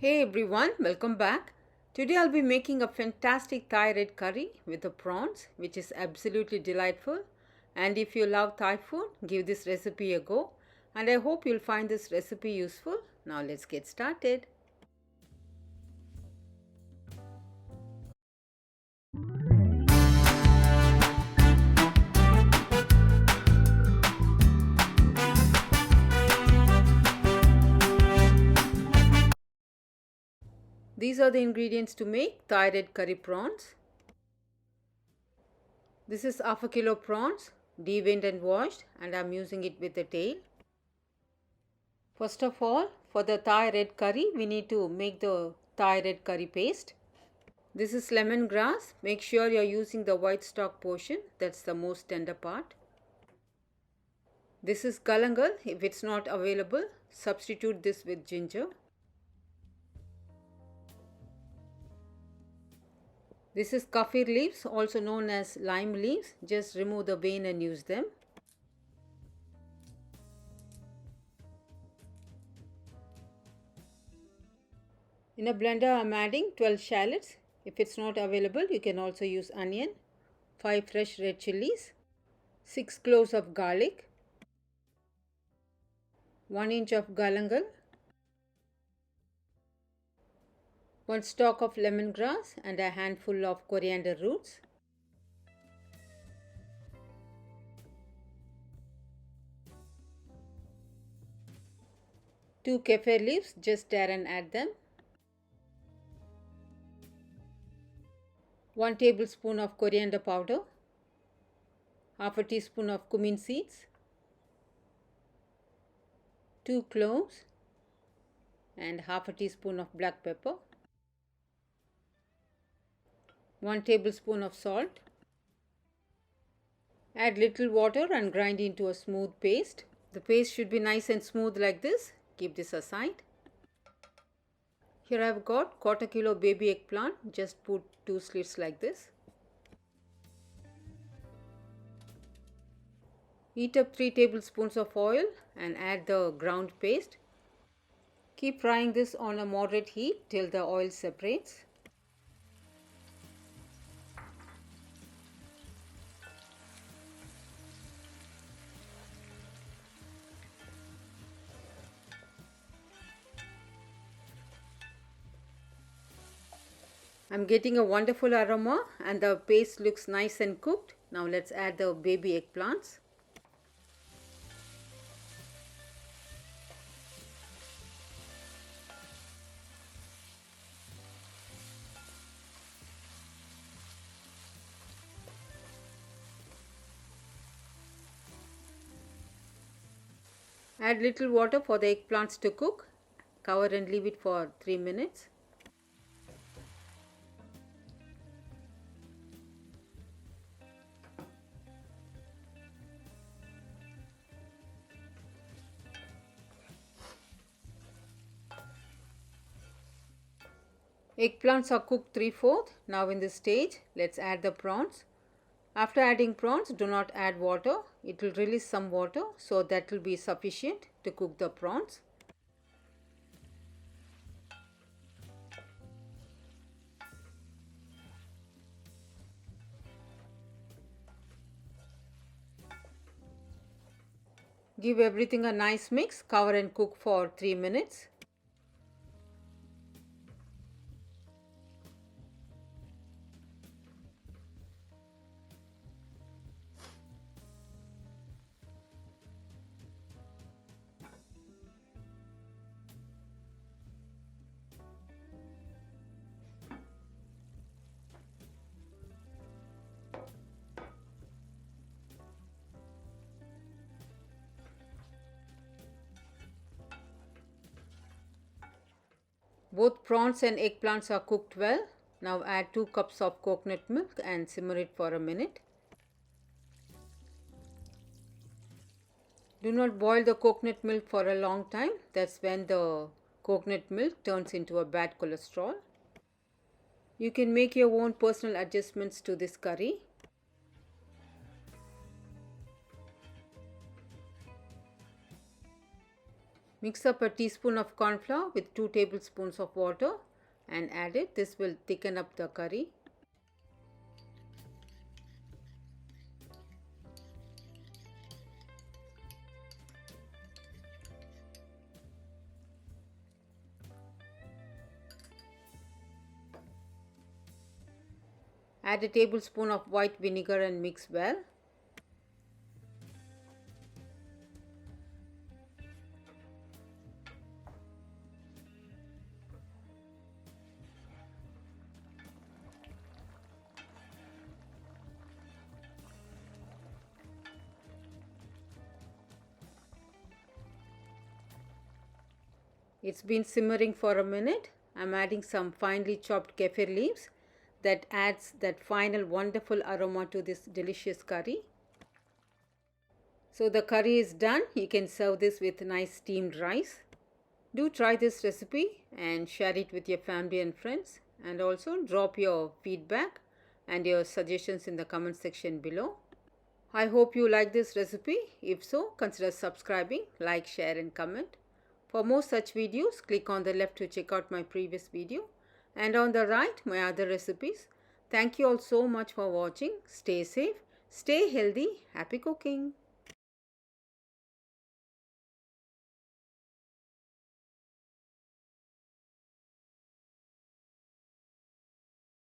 Hey everyone, welcome back. Today I'll be making a fantastic Thai red curry with the prawns, which is absolutely delightful. And if you love Thai food, give this recipe a go. And I hope you'll find this recipe useful. Now let's get started. These are the ingredients to make Thai red curry prawns. This is half a kilo prawns, deveined and washed, and I'm using it with the tail. First of all, for the Thai red curry, we need to make the Thai red curry paste. This is lemongrass. Make sure you're using the white stalk portion, that's the most tender part. This is galangal. If it's not available, substitute this with ginger. This is kaffir leaves, also known as lime leaves. Just remove the vein and use them. In a blender, I'm adding 12 shallots. If it's not available, you can also use onion, 5 fresh red chilies, 6 cloves of garlic, 1 inch of galangal, 1 stalk of lemongrass, and a handful of coriander roots. Two kaffir leaves, just tear and add them. 1 tablespoon of coriander powder, half a teaspoon of cumin seeds, 2 cloves, and half a teaspoon of black pepper, 1 tablespoon of salt. Add little water and grind into a smooth paste. The paste should be nice and smooth like this. Keep this aside. Here I've got quarter kilo baby eggplant. Just put 2 slits like this. Heat up 3 tablespoons of oil and add the ground paste. Keep frying this on a moderate heat till the oil separates. I'm getting a wonderful aroma and the paste looks nice and cooked. Now let's add the baby eggplants. Add little water for the eggplants to cook. Cover and leave it for 3 minutes. Eggplants are cooked 3/4. Now in this stage, let's add the prawns. After adding prawns, do not add water. It will release some water, so that will be sufficient to cook the prawns. Give everything a nice mix. Cover and cook for 3 minutes. Both prawns and eggplants are cooked well. Now add 2 cups of coconut milk and simmer it for a minute. Do not boil the coconut milk for a long time. That's when the coconut milk turns into a bad cholesterol. You can make your own personal adjustments to this curry. Mix up a teaspoon of corn flour with 2 tablespoons of water and add it. This will thicken up the curry. Add a tablespoon of white vinegar and mix well. It's been simmering for a minute. I'm adding some finely chopped kaffir leaves that adds that final wonderful aroma to this delicious curry. So the curry is done. You can serve this with nice steamed rice. Do try this recipe and share it with your family and friends, and also drop your feedback and your suggestions in the comment section below. I hope you like this recipe. If so, consider subscribing, like, share and comment. For more such videos, click on the left to check out my previous video, and on the right my other recipes. Thank you all so much for watching. Stay safe, stay healthy, happy cooking.